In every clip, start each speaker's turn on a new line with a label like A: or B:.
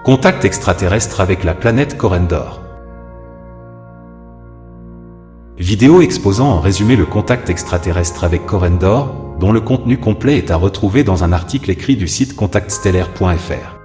A: Contact extraterrestre avec la planète Corendor. Vidéo exposant en résumé le contact extraterrestre avec Corendor, dont le contenu complet est à retrouver dans un article écrit du site contactstellaire.fr.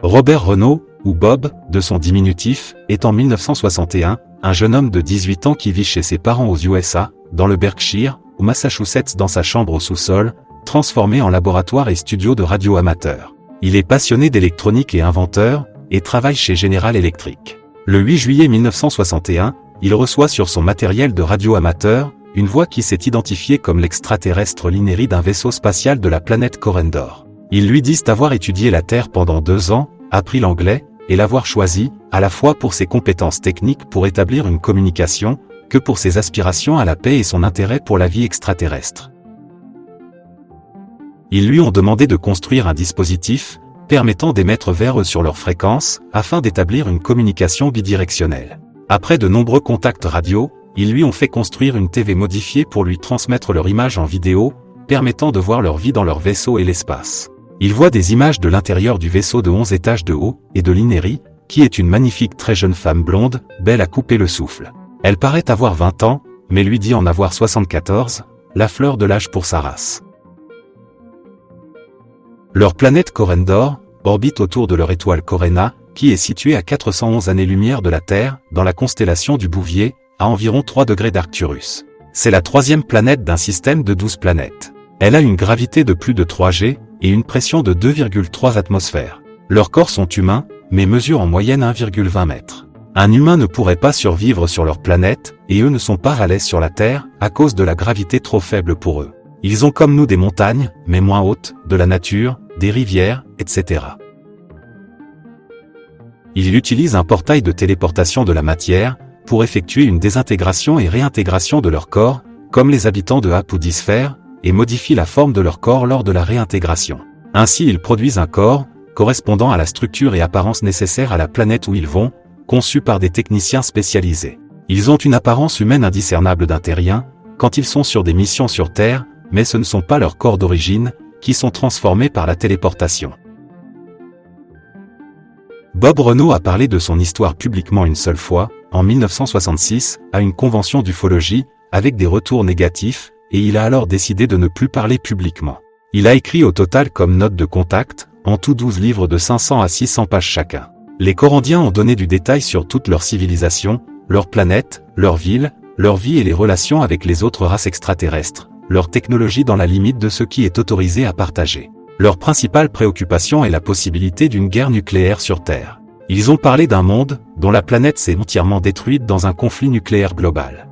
A: Robert Renaud, ou Bob, de son diminutif, est en 1961, un jeune homme de 18 ans qui vit chez ses parents aux USA, dans le Berkshire, au Massachusetts dans sa chambre au sous-sol, transformé en laboratoire et studio de radio amateur. Il est passionné d'électronique et inventeur, et travaille chez General Electric. Le 8 juillet 1961, il reçoit sur son matériel de radio amateur, une voix qui s'est identifiée comme l'extraterrestre Lineri d'un vaisseau spatial de la planète Corendor. Ils lui disent avoir étudié la Terre pendant 2 ans, appris l'anglais, et l'avoir choisi, à la fois pour ses compétences techniques pour établir une communication, que pour ses aspirations à la paix et son intérêt pour la vie extraterrestre. Ils lui ont demandé de construire un dispositif, permettant d'émettre vers eux sur leur fréquence, afin d'établir une communication bidirectionnelle. Après de nombreux contacts radio, ils lui ont fait construire une TV modifiée pour lui transmettre leur image en vidéo, permettant de voir leur vie dans leur vaisseau et l'espace. Il voit des images de l'intérieur du vaisseau de 11 étages de haut, et de Lineri, qui est une magnifique très jeune femme blonde, belle à couper le souffle. Elle paraît avoir 20 ans, mais lui dit en avoir 74, la fleur de l'âge pour sa race. Leur planète Corendor orbite autour de leur étoile Corena, qui est située à 411 années-lumière de la Terre, dans la constellation du Bouvier, à environ 3 degrés d'Arcturus. C'est la 3e planète d'un système de 12 planètes. Elle a une gravité de plus de 3 G, et une pression de 2,3 atmosphères. Leurs corps sont humains, mais mesurent en moyenne 1,20 mètres. Un humain ne pourrait pas survivre sur leur planète, et eux ne sont pas à l'aise sur la Terre, à cause de la gravité trop faible pour eux. Ils ont comme nous des montagnes, mais moins hautes, de la nature, des rivières, etc. Ils utilisent un portail de téléportation de la matière, pour effectuer une désintégration et réintégration de leur corps, comme les habitants de Apoudisphère, et modifient la forme de leur corps lors de la réintégration. Ainsi ils produisent un corps, correspondant à la structure et apparence nécessaires à la planète où ils vont, conçu par des techniciens spécialisés. Ils ont une apparence humaine indiscernable d'un terrien, quand ils sont sur des missions sur Terre, mais ce ne sont pas leurs corps d'origine, qui sont transformés par la téléportation. Bob Renaud a parlé de son histoire publiquement une seule fois, en 1966, à une convention d'ufologie, avec des retours négatifs, et il a alors décidé de ne plus parler publiquement. Il a écrit au total comme note de contact, en tout 12 livres de 500 à 600 pages chacun. Les Corendiens ont donné du détail sur toute leur civilisation, leur planète, leur ville, leur vie et les relations avec les autres races extraterrestres, leur technologie dans la limite de ce qui est autorisé à partager. Leur principale préoccupation est la possibilité d'une guerre nucléaire sur Terre. Ils ont parlé d'un monde, dont la planète s'est entièrement détruite dans un conflit nucléaire global.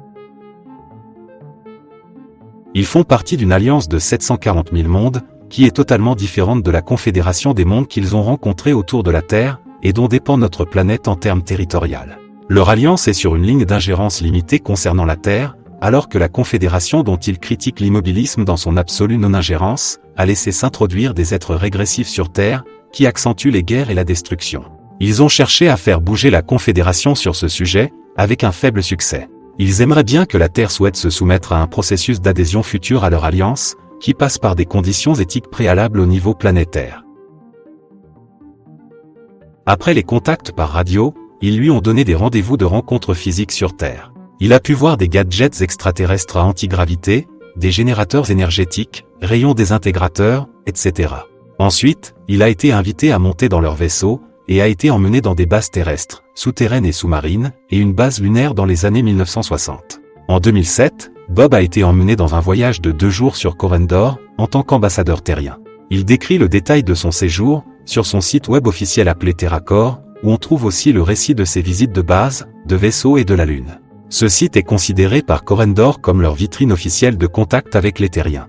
A: Ils font partie d'une alliance de 740 000 mondes, qui est totalement différente de la confédération des mondes qu'ils ont rencontrés autour de la Terre, et dont dépend notre planète en termes territorial. Leur alliance est sur une ligne d'ingérence limitée concernant la Terre, alors que la confédération dont ils critiquent l'immobilisme dans son absolue non-ingérence, a laissé s'introduire des êtres régressifs sur Terre, qui accentuent les guerres et la destruction. Ils ont cherché à faire bouger la confédération sur ce sujet, avec un faible succès. Ils aimeraient bien que la Terre souhaite se soumettre à un processus d'adhésion futur à leur alliance, qui passe par des conditions éthiques préalables au niveau planétaire. Après les contacts par radio, ils lui ont donné des rendez-vous de rencontres physiques sur Terre. Il a pu voir des gadgets extraterrestres à antigravité, des générateurs énergétiques, rayons désintégrateurs, etc. Ensuite, il a été invité à monter dans leur vaisseau, et a été emmené dans des bases terrestres, souterraines et sous-marines, et une base lunaire dans les années 1960. En 2007, Bob a été emmené dans un voyage de 2 jours sur Corendor, en tant qu'ambassadeur terrien. Il décrit le détail de son séjour, sur son site web officiel appelé TerraCore, où on trouve aussi le récit de ses visites de base, de vaisseaux et de la Lune. Ce site est considéré par Corendor comme leur vitrine officielle de contact avec les terriens.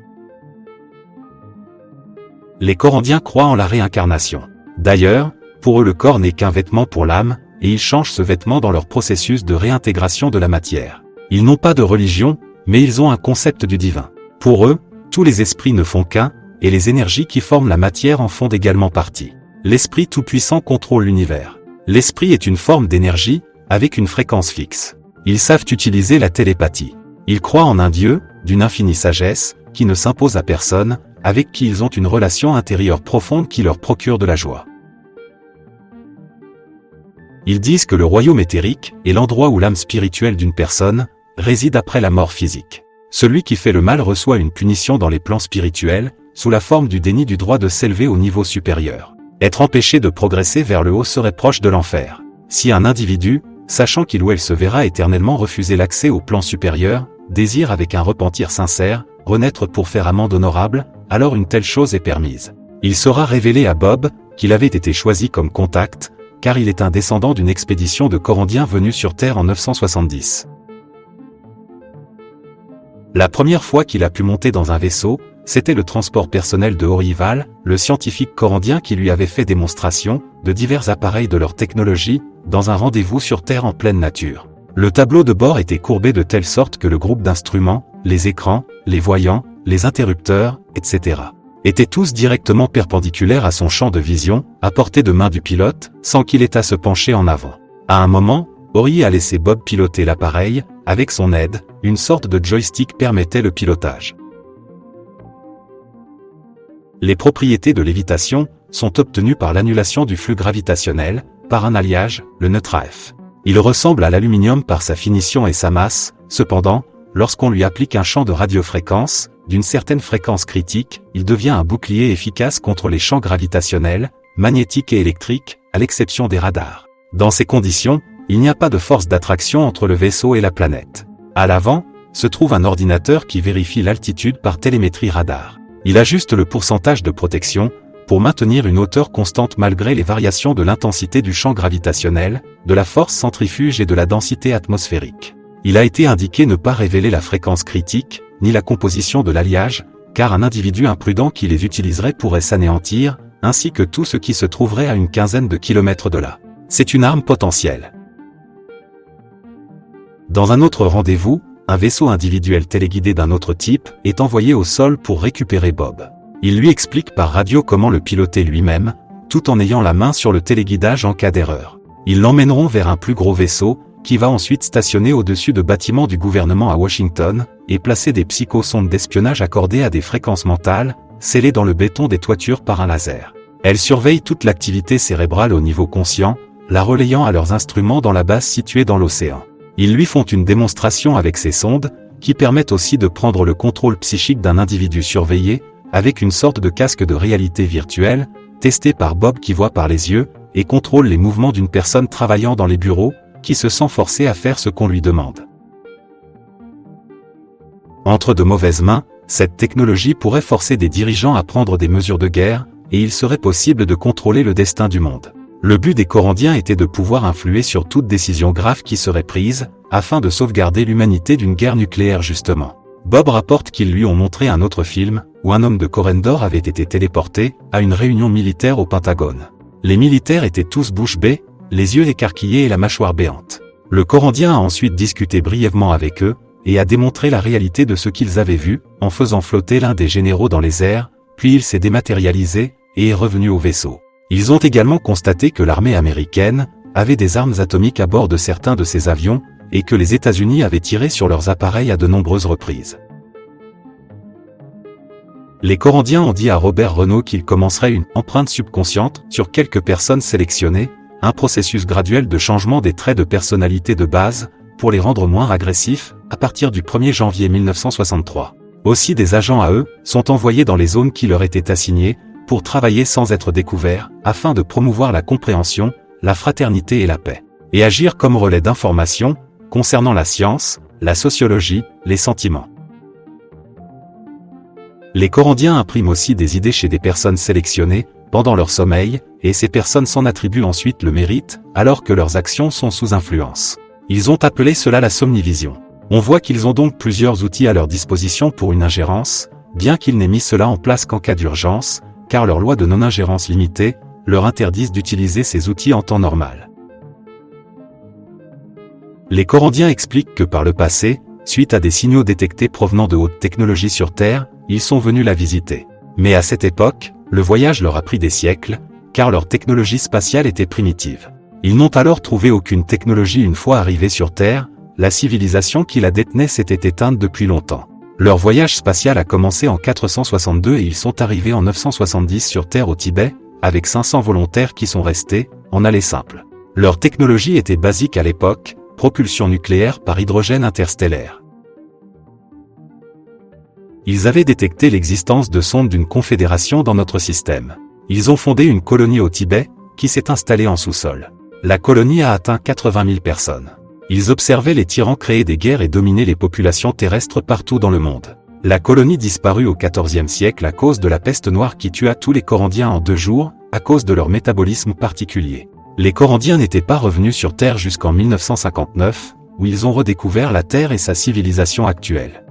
A: Les Corendiens croient en la réincarnation. D'ailleurs, pour eux le corps n'est qu'un vêtement pour l'âme, et ils changent ce vêtement dans leur processus de réintégration de la matière. Ils n'ont pas de religion, mais ils ont un concept du divin. Pour eux, tous les esprits ne font qu'un, et les énergies qui forment la matière en font également partie. L'esprit tout-puissant contrôle l'univers. L'esprit est une forme d'énergie, avec une fréquence fixe. Ils savent utiliser la télépathie. Ils croient en un Dieu, d'une infinie sagesse, qui ne s'impose à personne, avec qui ils ont une relation intérieure profonde qui leur procure de la joie. Ils disent que le royaume éthérique est l'endroit où l'âme spirituelle d'une personne réside après la mort physique. Celui qui fait le mal reçoit une punition dans les plans spirituels, sous la forme du déni du droit de s'élever au niveau supérieur. Être empêché de progresser vers le haut serait proche de l'enfer. Si un individu, sachant qu'il ou elle se verra éternellement refuser l'accès au plan supérieur, désire avec un repentir sincère, renaître pour faire amende honorable, alors une telle chose est permise. Il sera révélé à Bob qu'il avait été choisi comme contact, car il est un descendant d'une expédition de Corandiens venus sur Terre en 970. La première fois qu'il a pu monter dans un vaisseau, c'était le transport personnel de Orival, le scientifique corandien qui lui avait fait démonstration de divers appareils de leur technologie, dans un rendez-vous sur Terre en pleine nature. Le tableau de bord était courbé de telle sorte que le groupe d'instruments, les écrans, les voyants, les interrupteurs, etc., étaient tous directement perpendiculaires à son champ de vision, à portée de main du pilote, sans qu'il ait à se pencher en avant. À un moment, Ori a laissé Bob piloter l'appareil, avec son aide, une sorte de joystick permettait le pilotage. Les propriétés de lévitation sont obtenues par l'annulation du flux gravitationnel, par un alliage, le neutre AF. Il ressemble à l'aluminium par sa finition et sa masse, cependant, lorsqu'on lui applique un champ de radiofréquence, d'une certaine fréquence critique, il devient un bouclier efficace contre les champs gravitationnels, magnétiques et électriques, à l'exception des radars. Dans ces conditions, il n'y a pas de force d'attraction entre le vaisseau et la planète. À l'avant, se trouve un ordinateur qui vérifie l'altitude par télémétrie radar. Il ajuste le pourcentage de protection, pour maintenir une hauteur constante malgré les variations de l'intensité du champ gravitationnel, de la force centrifuge et de la densité atmosphérique. Il a été indiqué ne pas révéler la fréquence critique, ni la composition de l'alliage, car un individu imprudent qui les utiliserait pourrait s'anéantir, ainsi que tout ce qui se trouverait à une quinzaine de kilomètres de là. C'est une arme potentielle. Dans un autre rendez-vous, un vaisseau individuel téléguidé d'un autre type est envoyé au sol pour récupérer Bob. Il lui explique par radio comment le piloter lui-même, tout en ayant la main sur le téléguidage en cas d'erreur. Ils l'emmèneront vers un plus gros vaisseau, qui va ensuite stationner au-dessus de bâtiments du gouvernement à Washington, et placer des psychosondes d'espionnage accordées à des fréquences mentales, scellées dans le béton des toitures par un laser. Elles surveillent toute l'activité cérébrale au niveau conscient, la relayant à leurs instruments dans la base située dans l'océan. Ils lui font une démonstration avec ces sondes, qui permettent aussi de prendre le contrôle psychique d'un individu surveillé, avec une sorte de casque de réalité virtuelle, testé par Bob qui voit par les yeux, et contrôle les mouvements d'une personne travaillant dans les bureaux, qui se sent forcé à faire ce qu'on lui demande. Entre de mauvaises mains, cette technologie pourrait forcer des dirigeants à prendre des mesures de guerre, et il serait possible de contrôler le destin du monde. Le but des Corandiens était de pouvoir influer sur toute décision grave qui serait prise, afin de sauvegarder l'humanité d'une guerre nucléaire justement. Bob rapporte qu'ils lui ont montré un autre film, où un homme de Corendor avait été téléporté, à une réunion militaire au Pentagone. Les militaires étaient tous bouche bée, les yeux écarquillés et la mâchoire béante. Le Corandien a ensuite discuté brièvement avec eux, et a démontré la réalité de ce qu'ils avaient vu, en faisant flotter l'un des généraux dans les airs, puis il s'est dématérialisé, et est revenu au vaisseau. Ils ont également constaté que l'armée américaine avait des armes atomiques à bord de certains de ses avions, et que les États-Unis avaient tiré sur leurs appareils à de nombreuses reprises. Les Corandiens ont dit à Robert Renaud qu'il commencerait une empreinte subconsciente sur quelques personnes sélectionnées, un processus graduel de changement des traits de personnalité de base, pour les rendre moins agressifs, à partir du 1er janvier 1963. Aussi des agents à eux sont envoyés dans les zones qui leur étaient assignées, pour travailler sans être découverts, afin de promouvoir la compréhension, la fraternité et la paix, et agir comme relais d'informations, concernant la science, la sociologie, les sentiments. Les Corandiens impriment aussi des idées chez des personnes sélectionnées, pendant leur sommeil, et ces personnes s'en attribuent ensuite le mérite, alors que leurs actions sont sous influence. Ils ont appelé cela la somnivision. On voit qu'ils ont donc plusieurs outils à leur disposition pour une ingérence, bien qu'ils n'aient mis cela en place qu'en cas d'urgence, car leurs lois de non-ingérence limitée leur interdisent d'utiliser ces outils en temps normal. Les Corandiens expliquent que par le passé, suite à des signaux détectés provenant de haute technologie sur Terre, ils sont venus la visiter. Mais à cette époque, le voyage leur a pris des siècles, car leur technologie spatiale était primitive. Ils n'ont alors trouvé aucune technologie une fois arrivés sur Terre, la civilisation qui la détenait s'était éteinte depuis longtemps. Leur voyage spatial a commencé en 462 et ils sont arrivés en 970 sur Terre au Tibet, avec 500 volontaires qui sont restés, en aller simple. Leur technologie était basique à l'époque, propulsion nucléaire par hydrogène interstellaire. Ils avaient détecté l'existence de sondes d'une confédération dans notre système. Ils ont fondé une colonie au Tibet, qui s'est installée en sous-sol. La colonie a atteint 80 000 personnes. Ils observaient les tyrans créer des guerres et dominer les populations terrestres partout dans le monde. La colonie disparut au XIVe siècle à cause de la peste noire qui tua tous les Corandiens en 2 jours, à cause de leur métabolisme particulier. Les Corandiens n'étaient pas revenus sur Terre jusqu'en 1959, où ils ont redécouvert la Terre et sa civilisation actuelle.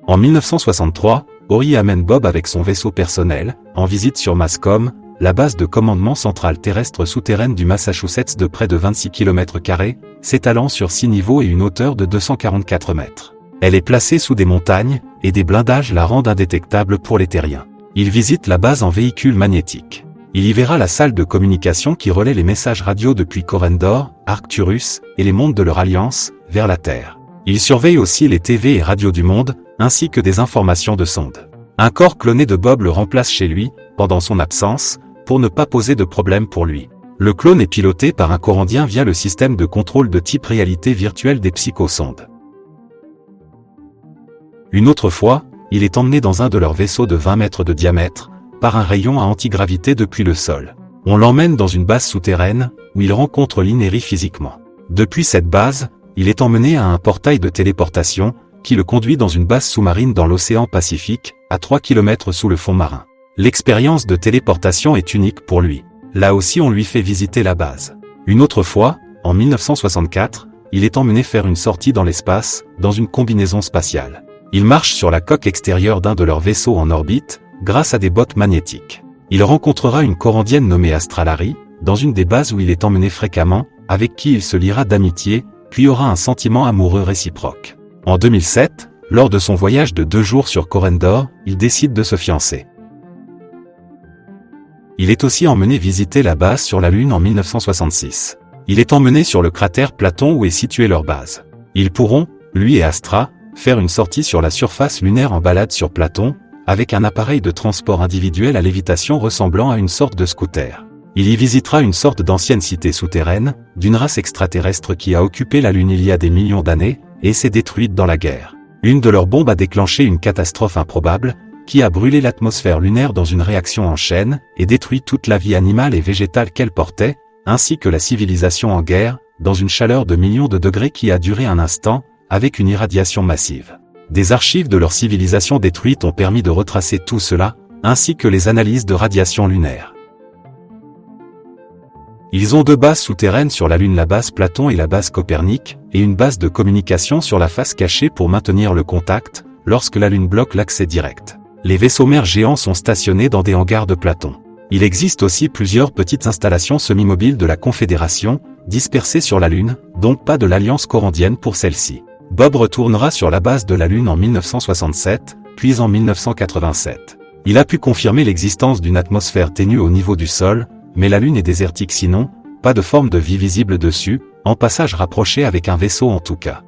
A: En 1963, Ori amène Bob avec son vaisseau personnel, en visite sur Mascom, la base de commandement centrale terrestre souterraine du Massachusetts de près de 26 km², s'étalant sur 6 niveaux et une hauteur de 244 mètres. Elle est placée sous des montagnes, et des blindages la rendent indétectable pour les terriens. Il visite la base en véhicule magnétique. Il y verra la salle de communication qui relaie les messages radio depuis Corendor, Arcturus, et les mondes de leur alliance, vers la Terre. Il surveille aussi les TV et radios du monde, ainsi que des informations de sonde. Un corps cloné de Bob le remplace chez lui, pendant son absence, pour ne pas poser de problème pour lui. Le clone est piloté par un Corandien via le système de contrôle de type réalité virtuelle des psychosondes. Une autre fois, il est emmené dans un de leurs vaisseaux de 20 mètres de diamètre, par un rayon à antigravité depuis le sol. On l'emmène dans une base souterraine, où il rencontre l'Inérie physiquement. Depuis cette base, il est emmené à un portail de téléportation, qui le conduit dans une base sous-marine dans l'océan Pacifique, à 3 km sous le fond marin. L'expérience de téléportation est unique pour lui. Là aussi on lui fait visiter la base. Une autre fois, en 1964, il est emmené faire une sortie dans l'espace, dans une combinaison spatiale. Il marche sur la coque extérieure d'un de leurs vaisseaux en orbite, grâce à des bottes magnétiques. Il rencontrera une Corandienne nommée Astralari, dans une des bases où il est emmené fréquemment, avec qui il se liera d'amitié, puis aura un sentiment amoureux réciproque. En 2007, lors de son voyage de 2 jours sur Corendor, il décide de se fiancer. Il est aussi emmené visiter la base sur la Lune en 1966. Il est emmené sur le cratère Platon où est située leur base. Ils pourront, lui et Astra, faire une sortie sur la surface lunaire en balade sur Platon, avec un appareil de transport individuel à lévitation ressemblant à une sorte de scooter. Il y visitera une sorte d'ancienne cité souterraine, d'une race extraterrestre qui a occupé la Lune il y a des millions d'années, et s'est détruite dans la guerre. Une de leurs bombes a déclenché une catastrophe improbable, qui a brûlé l'atmosphère lunaire dans une réaction en chaîne, et détruit toute la vie animale et végétale qu'elle portait, ainsi que la civilisation en guerre, dans une chaleur de millions de degrés qui a duré un instant, avec une irradiation massive. Des archives de leur civilisation détruite ont permis de retracer tout cela, ainsi que les analyses de radiation lunaire. Ils ont 2 bases souterraines sur la Lune, la base Platon et la base Copernic, et une base de communication sur la face cachée pour maintenir le contact, lorsque la Lune bloque l'accès direct. Les vaisseaux mers géants sont stationnés dans des hangars de Platon. Il existe aussi plusieurs petites installations semi-mobiles de la Confédération, dispersées sur la Lune, donc pas de l'Alliance corandienne pour celle-ci. Bob retournera sur la base de la Lune en 1967, puis en 1987. Il a pu confirmer l'existence d'une atmosphère ténue au niveau du sol, mais la Lune est désertique sinon, pas de forme de vie visible dessus, en passage rapproché avec un vaisseau en tout cas.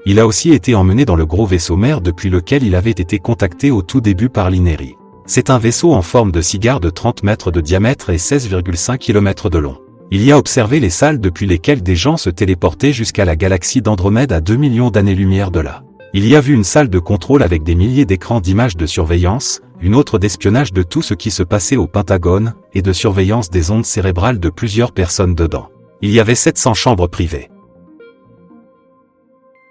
A: Il a aussi été emmené dans le gros vaisseau mère depuis lequel il avait été contacté au tout début par l'Inérie. C'est un vaisseau en forme de cigare de 30 mètres de diamètre et 16,5 km de long. Il y a observé les salles depuis lesquelles des gens se téléportaient jusqu'à la galaxie d'Andromède à 2 millions d'années-lumière de là. Il y a vu une salle de contrôle avec des milliers d'écrans d'images de surveillance, une autre d'espionnage de tout ce qui se passait au Pentagone, et de surveillance des ondes cérébrales de plusieurs personnes dedans. Il y avait 700 chambres privées.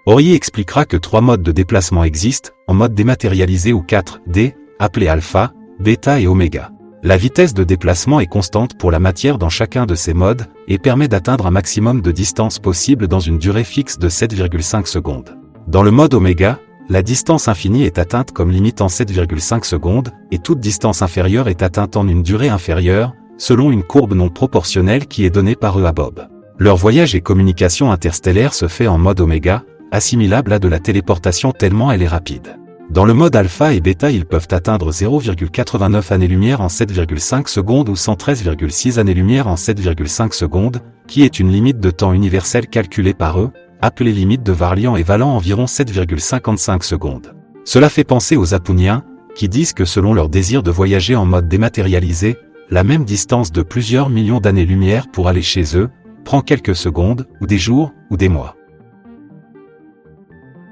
A: Ori expliquera que 3 modes de déplacement existent, en mode dématérialisé ou 4D, appelés alpha, bêta et oméga. La vitesse de déplacement est constante pour la matière dans chacun de ces modes, et permet d'atteindre un maximum de distance possible dans une durée fixe de 7,5 secondes. Dans le mode oméga, la distance infinie est atteinte comme limite en 7,5 secondes, et toute distance inférieure est atteinte en une durée inférieure, selon une courbe non proportionnelle qui est donnée par eux à Bob. Leur voyage et communication interstellaire se fait en mode oméga, assimilable à de la téléportation tellement elle est rapide. Dans le mode alpha et bêta ils peuvent atteindre 0,89 années-lumière en 7,5 secondes ou 113,6 années-lumière en 7,5 secondes, qui est une limite de temps universelle calculée par eux, appelée limite de Varlian et valant environ 7,55 secondes. Cela fait penser aux Apouniens, qui disent que selon leur désir de voyager en mode dématérialisé, la même distance de plusieurs millions d'années-lumière pour aller chez eux, prend quelques secondes, ou des jours, ou des mois.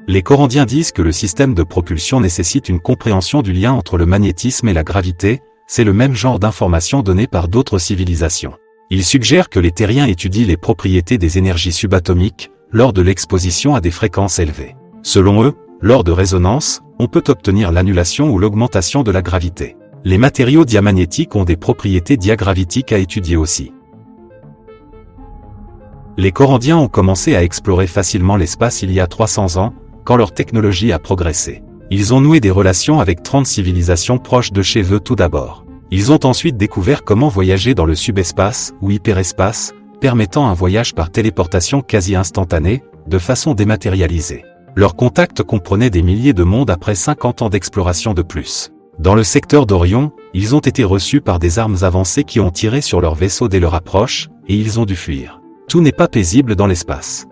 A: Les Corandiens disent que le système de propulsion nécessite une compréhension du lien entre le magnétisme et la gravité, c'est le même genre d'information donnée par d'autres civilisations. Ils suggèrent que les terriens étudient les propriétés des énergies subatomiques, lors de l'exposition à des fréquences élevées. Selon eux, lors de résonance, on peut obtenir l'annulation ou l'augmentation de la gravité. Les matériaux diamagnétiques ont des propriétés diagravitiques à étudier aussi. Les Corandiens ont commencé à explorer facilement l'espace il y a 300 ans, quand leur technologie a progressé. Ils ont noué des relations avec 30 civilisations proches de chez eux tout d'abord. Ils ont ensuite découvert comment voyager dans le subespace ou hyperespace, permettant un voyage par téléportation quasi instantanée, de façon dématérialisée. Leur contact comprenait des milliers de mondes après 50 ans d'exploration de plus. Dans le secteur d'Orion, ils ont été reçus par des armes avancées qui ont tiré sur leur vaisseau dès leur approche, et ils ont dû fuir. Tout n'est pas paisible dans l'espace.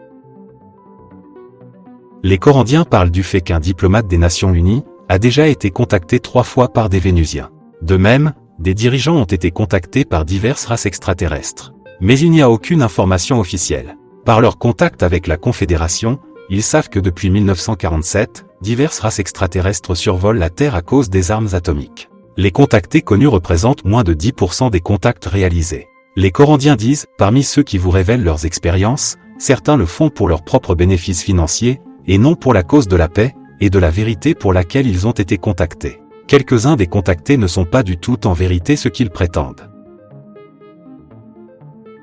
A: Les Corandiens parlent du fait qu'un diplomate des Nations Unies a déjà été contacté 3 fois par des Vénusiens. De même, des dirigeants ont été contactés par diverses races extraterrestres. Mais il n'y a aucune information officielle. Par leur contact avec la Confédération, ils savent que depuis 1947, diverses races extraterrestres survolent la Terre à cause des armes atomiques. Les contactés connus représentent moins de 10% des contacts réalisés. Les Corandiens disent, parmi ceux qui vous révèlent leurs expériences, certains le font pour leurs propres bénéfices financiers, et non pour la cause de la paix, et de la vérité pour laquelle ils ont été contactés. Quelques-uns des contactés ne sont pas du tout en vérité ce qu'ils prétendent.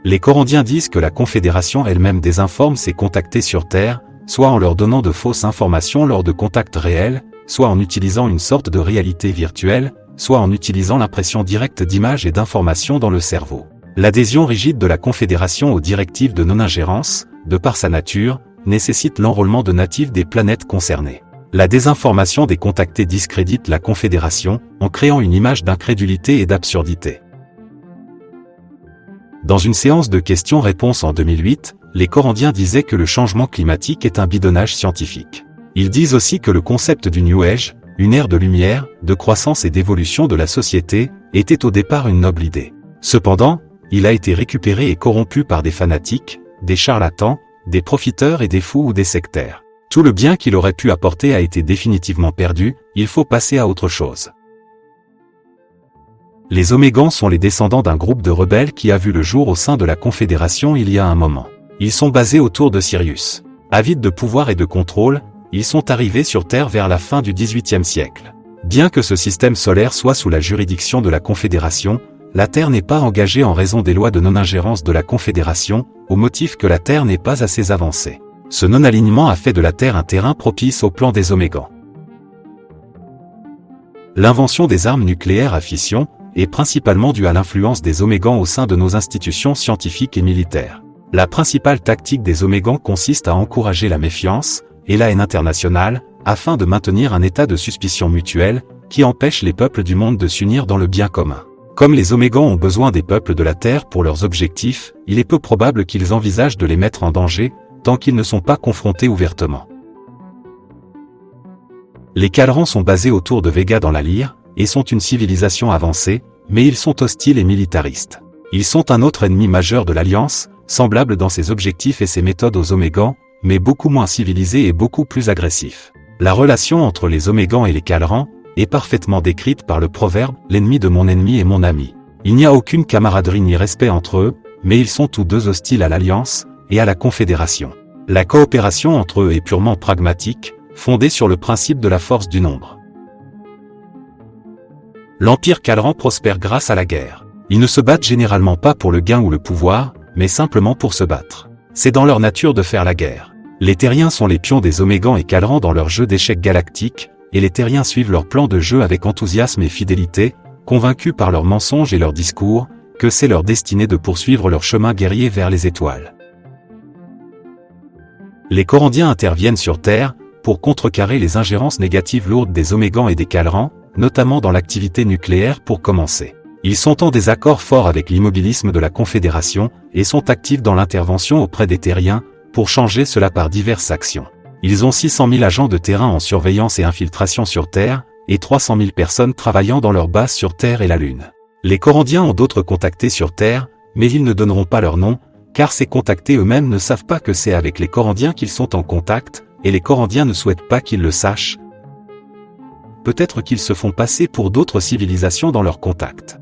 A: Les Corandiens disent que la Confédération elle-même désinforme ses contactés sur Terre, soit en leur donnant de fausses informations lors de contacts réels, soit en utilisant une sorte de réalité virtuelle, soit en utilisant l'impression directe d'images et d'informations dans le cerveau. L'adhésion rigide de la Confédération aux directives de non-ingérence, de par sa nature, nécessite l'enrôlement de natifs des planètes concernées. La désinformation des contactés discrédite la Confédération, en créant une image d'incrédulité et d'absurdité. Dans une séance de questions-réponses en 2008, les Corandiens disaient que le changement climatique est un bidonnage scientifique. Ils disent aussi que le concept du New Age, une ère de lumière, de croissance et d'évolution de la société, était au départ une noble idée. Cependant, il a été récupéré et corrompu par des fanatiques, des charlatans, des profiteurs et des fous ou des sectaires. Tout le bien qu'il aurait pu apporter a été définitivement perdu, il faut passer à autre chose. Les Omégans sont les descendants d'un groupe de rebelles qui a vu le jour au sein de la Confédération il y a un moment. Ils sont basés autour de Sirius. Avides de pouvoir et de contrôle, ils sont arrivés sur Terre vers la fin du XVIIIe siècle. Bien que ce système solaire soit sous la juridiction de la Confédération, la Terre n'est pas engagée en raison des lois de non-ingérence de la Confédération, au motif que la Terre n'est pas assez avancée. Ce non-alignement a fait de la Terre un terrain propice au plan des Omégans. L'invention des armes nucléaires à fission est principalement due à l'influence des Omégans au sein de nos institutions scientifiques et militaires. La principale tactique des Omégans consiste à encourager la méfiance et la haine internationale, afin de maintenir un état de suspicion mutuelle, qui empêche les peuples du monde de s'unir dans le bien commun. Comme les Omégans ont besoin des peuples de la Terre pour leurs objectifs, il est peu probable qu'ils envisagent de les mettre en danger, tant qu'ils ne sont pas confrontés ouvertement. Les Calrans sont basés autour de Vega dans la Lyre, et sont une civilisation avancée, mais ils sont hostiles et militaristes. Ils sont un autre ennemi majeur de l'Alliance, semblable dans ses objectifs et ses méthodes aux Omégans, mais beaucoup moins civilisés et beaucoup plus agressifs. La relation entre les Omégans et les Calrans est parfaitement décrite par le proverbe « L'ennemi de mon ennemi est mon ami ». Il n'y a aucune camaraderie ni respect entre eux, mais ils sont tous deux hostiles à l'Alliance et à la Confédération. La coopération entre eux est purement pragmatique, fondée sur le principe de la force du nombre. L'Empire Calran prospère grâce à la guerre. Ils ne se battent généralement pas pour le gain ou le pouvoir, mais simplement pour se battre. C'est dans leur nature de faire la guerre. Les Terriens sont les pions des Omégans et Calrans dans leur jeu d'échecs galactique, et les Terriens suivent leur plan de jeu avec enthousiasme et fidélité, convaincus par leurs mensonges et leurs discours, que c'est leur destinée de poursuivre leur chemin guerrier vers les étoiles. Les Corandiens interviennent sur Terre, pour contrecarrer les ingérences négatives lourdes des Omégans et des Calrans, notamment dans l'activité nucléaire pour commencer. Ils sont en désaccord fort avec l'immobilisme de la Confédération, et sont actifs dans l'intervention auprès des Terriens, pour changer cela par diverses actions. Ils ont 600 000 agents de terrain en surveillance et infiltration sur Terre, et 300 000 personnes travaillant dans leur base sur Terre et la Lune. Les Corandiens ont d'autres contactés sur Terre, mais ils ne donneront pas leur nom, car ces contactés eux-mêmes ne savent pas que c'est avec les Corandiens qu'ils sont en contact, et les Corandiens ne souhaitent pas qu'ils le sachent. Peut-être qu'ils se font passer pour d'autres civilisations dans leurs contacts.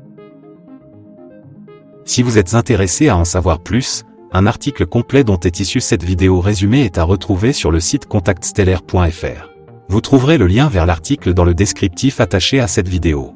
A: Si vous êtes intéressé à en savoir plus, un article complet dont est issue cette vidéo résumée est à retrouver sur le site contactstellaire.fr. Vous trouverez le lien vers l'article dans le descriptif attaché à cette vidéo.